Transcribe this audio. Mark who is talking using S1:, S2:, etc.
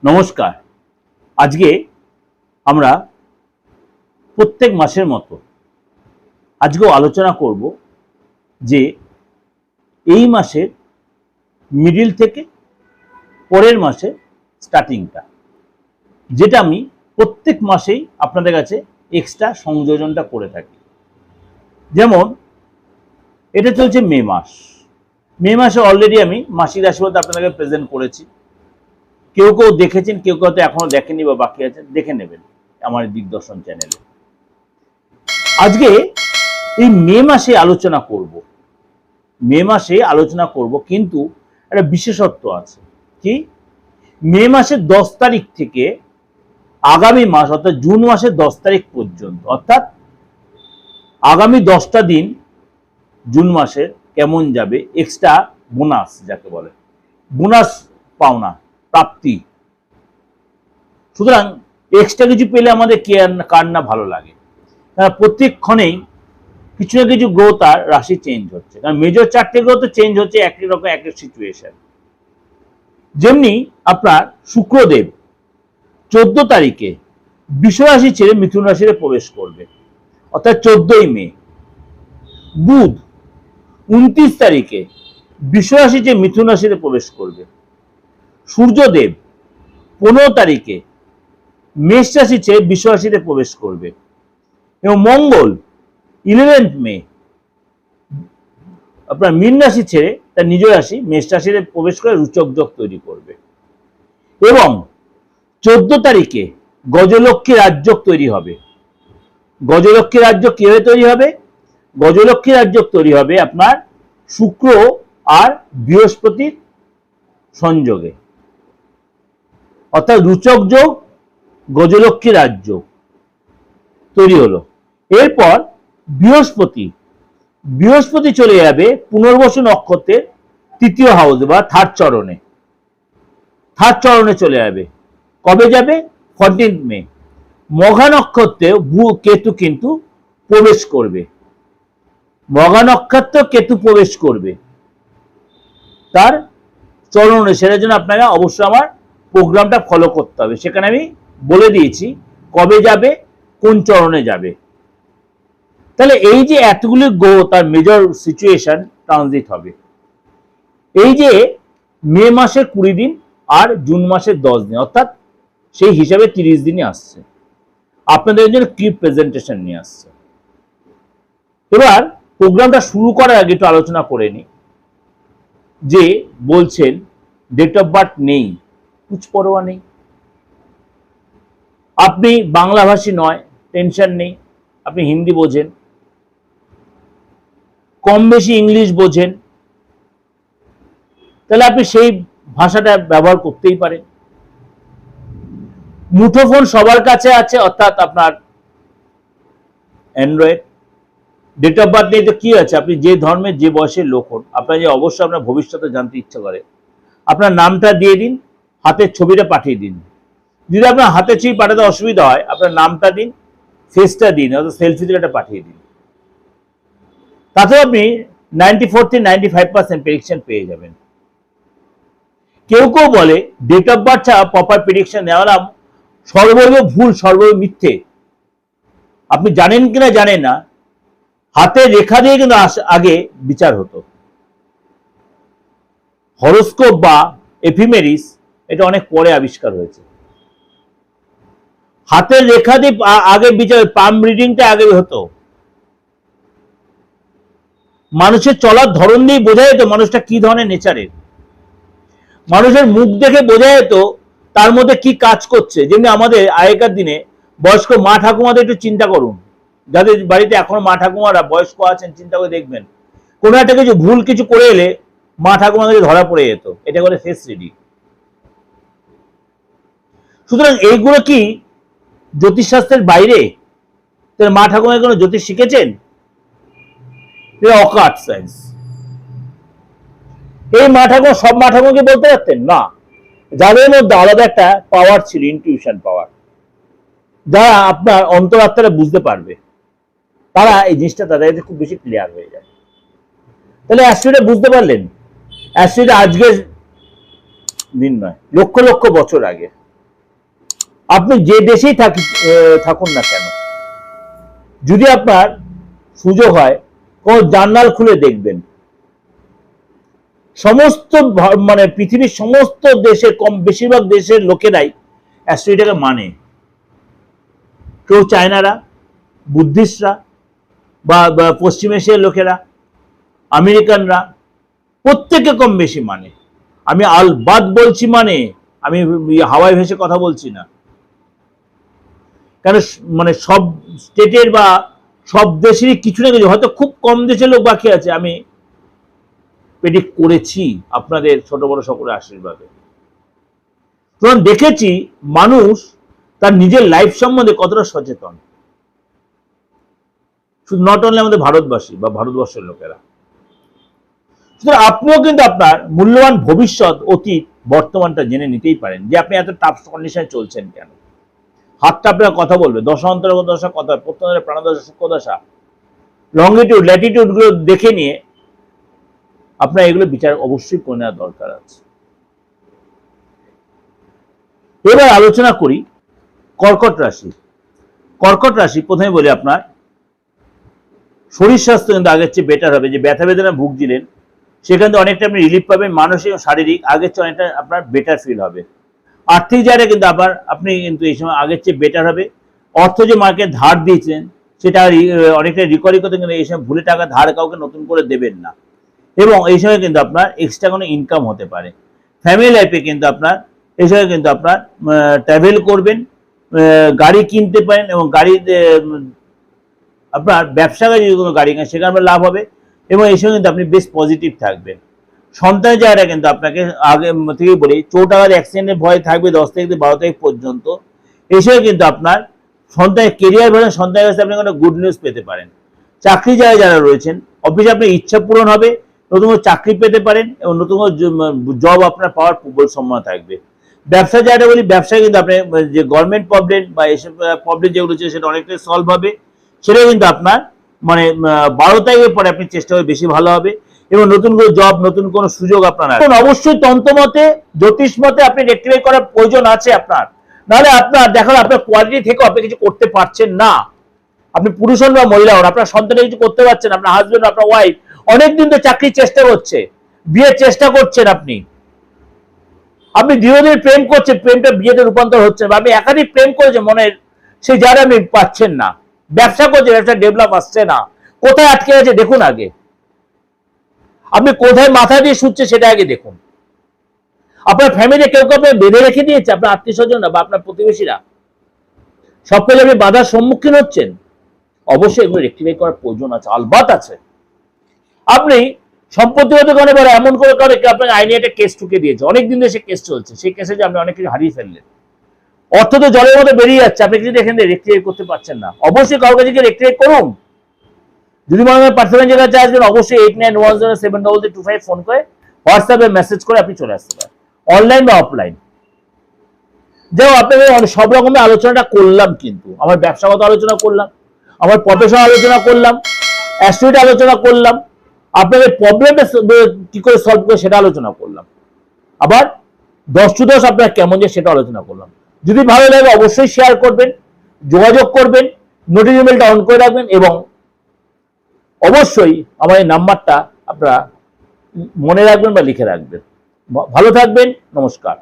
S1: নমস্কার। আজকে আমরা প্রত্যেক মাসের মতো আজকেও আলোচনা করব যে এই মাসের মিডিল থেকে পরের মাসে স্টার্টিংটা, যেটা আমি প্রত্যেক মাসেই আপনাদের কাছে এক্সট্রা সংযোজনটা করে থাকি। যেমন এটা চলছে মে মাস। মে মাসে অলরেডি আমি মাসিক রাশিফল আপনাদেরকে প্রেজেন্ট করেছি। কেউ কেউ দেখেছেন, কেউ কেউ তো এখনো দেখেনি বা বাকি আছেন, দেখে নেবেন আমার দিগদর্শন চ্যানেলে। আজকে এই মে মাসে আলোচনা করব, কিন্তু একটা বিশেষত্ব আছে। কি? মে মাসের 10 তারিখ থেকে আগামী মাস অর্থাৎ জুন মাসের 10 তারিখ পর্যন্ত, অর্থাৎ আগামী 10টা দিন জুন মাসের কেমন যাবে, এক্সট্রা বোনাস যাকে বলে, বোনাস পাওনা প্রাপ্তি। সুতরাং এক্সট্রা কিছু পেলে আমাদের কার না ভালো লাগে। প্রত্যেক ক্ষণেই কিছু না কিছু গ্রহ তার রাশি চেঞ্জ হচ্ছে, কারণ মেজর 4টে গ্রহ তো চেঞ্জ হচ্ছে একই রকম একই সিচুয়েশন। যেমনি আপনার শুক্রদেব 14 তারিখে বৃষ রাশি ছেড়ে মিথুন রাশিতে প্রবেশ করবে, অর্থাৎ 14ই মে। বুধ 29 তারিখে বৃষ রাশি ছেড়ে মিথুন রাশিতে প্রবেশ করবে। সূর্যদেব 15 তারিখে মেষ রাশি ছেড়ে বৃষ রাশিতে প্রবেশ করবে, এবং মঙ্গল 11 মে আপনার মীন রাশি ছেড়ে তার নিজ রাশি মেষ রাশিতে প্রবেশ করে রুচক যোগ তৈরি করবে। এবং 14 তারিখে গজলক্ষ্মী রাজযোগ তৈরি হবে। গজলক্ষ্মী রাজযোগ কিভাবে তৈরি হবে? গজলক্ষ্মী রাজযোগ তৈরি হবে আপনার শুক্র আর বৃহস্পতির সংযোগে, অর্থাৎ রুচক যোগ গজলক্ষ্মী রাজযোগ তৈরি হলো। এরপর বৃহস্পতি চলে যাবে পুনর্বসু নক্ষত্রের 3য় হাউস বা থার্ড চরণে চলে যাবে। কবে যাবে? 14 মে। মঘা নক্ষত্রে কেতু কিন্তু প্রবেশ করবে। মঘা নক্ষত্রে কেতু প্রবেশ করবে তার চরণে। সেটার জন্য আপনারা অবশ্যই আমার প্রোগ্রামটা ফলো করতে হবে, সেখানে আমি বলে দিয়েছি কবে যাবে, কোন চরণে যাবে। তাহলে এই যে এতগুলি গ্রহ তার মেজর সিচুয়েশন ট্রানজিট হবে। এই যে মে মাসের 20 দিন আর জুন মাসের 10 দিন, অর্থাৎ সেই হিসাবে 30 দিনই আসছে, আপনাদের জন্য কি প্রেজেন্টেশন নিয়ে আসছে। এবার প্রোগ্রামটা শুরু করার আগে একটু আলোচনা করে নি। যে বলছেন ডেট অফ বার্থ নেই, কুছ পরোয়া নেই। আপনি বাংলাভাষী নয়, টেনশন নেই। আপনি হিন্দি বোঝেন, কম বেশি ইংলিশ বোঝেন, তাহলে আপনি সেই ভাষাটা ব্যবহার করতেই পারেন। মুঠোফোন সবার কাছে আছে, অর্থাৎ আপনার অ্যান্ড্রয়েড। ডেট অফ বার্থ নেই তো কি আছে? আপনি যে ধর্মের যে বয়সের লোক হন, আপনার যে অবশ্যই আপনার ভবিষ্যতে জানতে ইচ্ছা করে, আপনার নামটা দিয়ে দিন, হাতের ছবিটা পাঠিয়ে দিন। যদি আপনার হাতের ছবি পাঠাতে অসুবিধা হয়, আপনার নামটা দিন, ফেসটা দিন, অর্থাৎ সেলফি দিলে পাঠিয়ে দিন। তাতে আপনি 94 থেকে 95% প্রেডিকশন পেয়ে যাবেন। কেউ কেউ বলে ডেট অফ বার্থ ছাড়া প্রপার প্রেডিকশন নেওয়া সর্বৈব ভুল, সর্বৈব মিথ্যে। আপনি জানেন কিনা জানেন না, হাতে রেখা দিয়ে কিন্তু আগে বিচার হতো। হরোস্কোপ বা এফিমেরিস এটা অনেক পরে আবিষ্কার হয়েছে। হাতের রেখা দিয়ে আগে বিচার, পাম রিডিংটা আগে হতো। মানুষের চলার ধরন দিয়ে বোঝা যেত মানুষটা কি ধরনের নেচারের। মানুষের মুখ দেখে বোঝা যেত তার মধ্যে কি কাজ করছে। যেমনি আমাদের আগেকার দিনে বয়স্ক মা ঠাকুমাদের একটু চিন্তা করুন, যাদের বাড়িতে এখনো মা ঠাকুমারা বয়স্ক আছেন, চিন্তা করে দেখবেন কোনো একটা কিছু ভুল কিছু করে এলে মা ঠাকুমাদের ধরা পড়ে যেত। এটা বলে ফেস রিডিং। সুতরাং এইগুলো কি জ্যোতিষশাস্ত্রের বাইরে? মা ঠাকুমা কোনো জ্যোতিষ শিখেছেন? অকাট সায়েন্স। এই মা ঠাকুমা সব মা ঠাকুমাকে বলতে পারতেন না। যাদের মধ্যে আলাদা একটা পাওয়ার ছিল, ইনটিউশন পাওয়ার, যারা আপনার অন্তরাত্মাটা বুঝতে পারবে, তারা এই জিনিসটা তাদের খুব বেশি ক্লিয়ার হয়ে যায়। তাহলে অ্যাস্ট্রোটা বুঝতে পারলেন? অ্যাস্ট্রোটা আজকের দিন নয়, লক্ষ লক্ষ বছর আগে। আপনি যে দেশেই থাকুন না কেন, যদি আপনার সুযোগ হয় কোন জার্নাল খুলে দেখবেন, সমস্ত মানে পৃথিবীর সমস্ত দেশের বেশিরভাগ দেশের লোকেরাই অ্যাস্ট্রোইটাকে মানে। কেউ চায়নারা, বুদ্ধিস্টরা, বা পশ্চিম এশিয়ার লোকেরা, আমেরিকানরা, প্রত্যেকে কম বেশি মানে। আমি আলবাদ বলছি, মানে আমি হাওয়ায় ভেসে কথা বলছি না। কেন মানে সব স্টেটের বা সব দেশেরই কিছু না কিছু, হয়তো খুব কম দেশের লোক বাকি আছে, আমি প্রেডিক্ট করেছি আপনাদের ছোট বড় সকলের আশীর্বাদে। তখন দেখেছি মানুষ তার নিজের লাইফ সম্বন্ধে কতটা সচেতন, শুধু নট অনলি আমাদের ভারতবাসী বা ভারতবর্ষের লোকেরা। সুতরাং আপনিও কিন্তু আপনার মূল্যবান ভবিষ্যৎ, অতীত, বর্তমানটা জেনে নিতেই পারেন যে আপনি এত টাফ কন্ডিশনে চলছেন কেন। হাতটা আপনার কথা বলবে, দশা অন্তর্গত দশা, কথা প্রত্যেকের প্রাণদশা, সূক্ষ্মদশা, লঙ্গিটিউড, ল্যাটিটিউড গুলো দেখে নিয়ে আপনার এগুলো বিচার অবশ্যই করে নেওয়া দরকার আছে। এবার আলোচনা করি কর্কট রাশি। কর্কট রাশি, প্রথমে বলি আপনার শরীর স্বাস্থ্য কিন্তু আগের চেয়ে বেটার হবে। যে ব্যথা বেদনা ভুগছিলেন সেখান থেকে অনেকটা আপনি রিলিফ পাবেন, মানসিক ও শারীরিক আগের চেয়ে অনেকটা আপনার বেটার ফিল হবে। আর্থিক জায়গাটা কিন্তু আবার আপনি কিন্তু এই সময় আগের চেয়ে বেটার হবে। অর্থ যে মার্কেট ধার দিয়েছেন সেটা অনেকটা রিকভারি করতে, কিন্তু এই সময় ভুলে টাকা ধার কাউকে নতুন করে দেবেন না। এবং এই সময় কিন্তু আপনার এক্সট্রা কোনো ইনকাম হতে পারে। ফ্যামিলি লাইফে কিন্তু আপনার এই সময় কিন্তু আপনার ট্রাভেল করবেন, গাড়ি কিনতে পারেন, এবং গাড়িতে আপনার ব্যবসা যদি কোনো গাড়ি কেনেন সেখানে আপনার লাভ হবে। এবং এই সময় কিন্তু আপনি বেশ পজিটিভ থাকবেন। সন্তানের জায়গাটা কিন্তু আপনাকে আগে থেকে বলি, চোট আঘাত অ্যাক্সিডেন্টের ভয় থাকবে 10 থেকে 12 তারিখ পর্যন্ত। এই সময় কিন্তু আপনার সন্তানের কেরিয়ার ভালো, সন্তানের কাছে আপনি কোনো গুড নিউজ পেতে পারেন। চাকরি জায়গায় যারা রয়েছেন, অফিসে আপনার ইচ্ছা পূরণ হবে, নতুন করে চাকরি পেতে পারেন, এবং নতুন করে জব আপনার পাওয়ার প্রবল সম্ভাবনা থাকবে। ব্যবসা জায়গাটা বলি, ব্যবসায় কিন্তু আপনি যে গভর্নমেন্ট প্রবলেম বা এসব প্রবলেম যেগুলো হচ্ছে সেটা অনেকটাই সলভ হবে। সেটা কিন্তু আপনার মানে 12 তারিখের পরে আপনি চেষ্টা করে বেশি ভালো হবে, এবং নতুন করে জব, নতুন কোনো সুযোগ আপনার আসবে। অবশ্যই তন্ত্রমতে, জ্যোতিষ মতে আপনি রেক্টিফাই করার প্রয়োজন আছে আপনার। নাহলে আপনার দেখুন, আপনার কোয়ালিটি থেকেও আপনি কিছু করতে পারছেন না। আপনি পুরুষ হন বা মহিলা হন, আপনার সন্তানের কিছু করতে পারছেন, আপনার হাজবেন্ড, আপনার ওয়াইফ অনেকদিন তো চাকরির চেষ্টা করছে, বিয়ের চেষ্টা করছেন, আপনি দীর্ঘদিন প্রেম করছেন, প্রেমটা বিয়েতে রূপান্তর হচ্ছে, বা আপনি একাধিক প্রেম করেছেন মনের, সেই জায়গা আপনি পাচ্ছেন না। ব্যবসা করছে, ব্যবসা ডেভেলপ আসছে না, কোথায় আটকে আছে দেখুন আগে। আপনি কোথায় মাথা দিয়ে শুচ্ছে সেটা আগে দেখুন। আপনার ফ্যামিলি কেউ কেউ বেঁধে রেখে দিয়েছে, আপনার আত্মীয় স্বজনরা বা আপনার প্রতিবেশীরা, সব কাজে আপনি বাধার সম্মুখীন হচ্ছেন। অবশ্যই এগুলো রেক্টিফাই করার প্রয়োজন আছে, আলবাত আছে। আপনি সম্পত্তিগত কারণে বলে এমন করে কারণে আপনাকে আইনি একটা কেস ঠুকে দিয়েছে, অনেকদিন ধরে সে কেস চলছে, সেই কেসে যে আপনি অনেক কিছু হারিয়ে ফেললেন, অর্থ তো জলের মতো বেরিয়ে যাচ্ছে, আপনি কিছু এখান থেকে রেক্টিফাই করতে পারছেন না। অবশ্যই কারোর কাছে রেক্টিফাই করুন। যদি মনে হয় পার্সোনাল জায়গায় আসবেন, অবশ্যই 89107225 ফোন করে, হোয়াটসঅ্যাপে মেসেজ করে আপনি চলে আসতে পারেন, অনলাইন বা অফলাইন। যেমন আপনাদের সব রকমের আলোচনাটা করলাম, কিন্তু আমার ব্যবসাগত আলোচনা করলাম, আমার প্রফেশনাল আলোচনা করলাম, অ্যাস্ট্রোইড আলোচনা করলাম, আপনাদের প্রবলেমটা কি করে সলভ করে সেটা আলোচনা করলাম, আবার 10 to 10 আপনার কেমন যে সেটা আলোচনা করলাম। যদি ভালো লাগে অবশ্যই শেয়ার করবেন, যোগাযোগ করবেন, নোটিফিকেশনটা অন করে রাখবেন, এবং অবশ্যই আমার এই নাম্বারটা আপনারা মনে রাখবেন বা লিখে রাখবেন। ভালো থাকবেন, নমস্কার।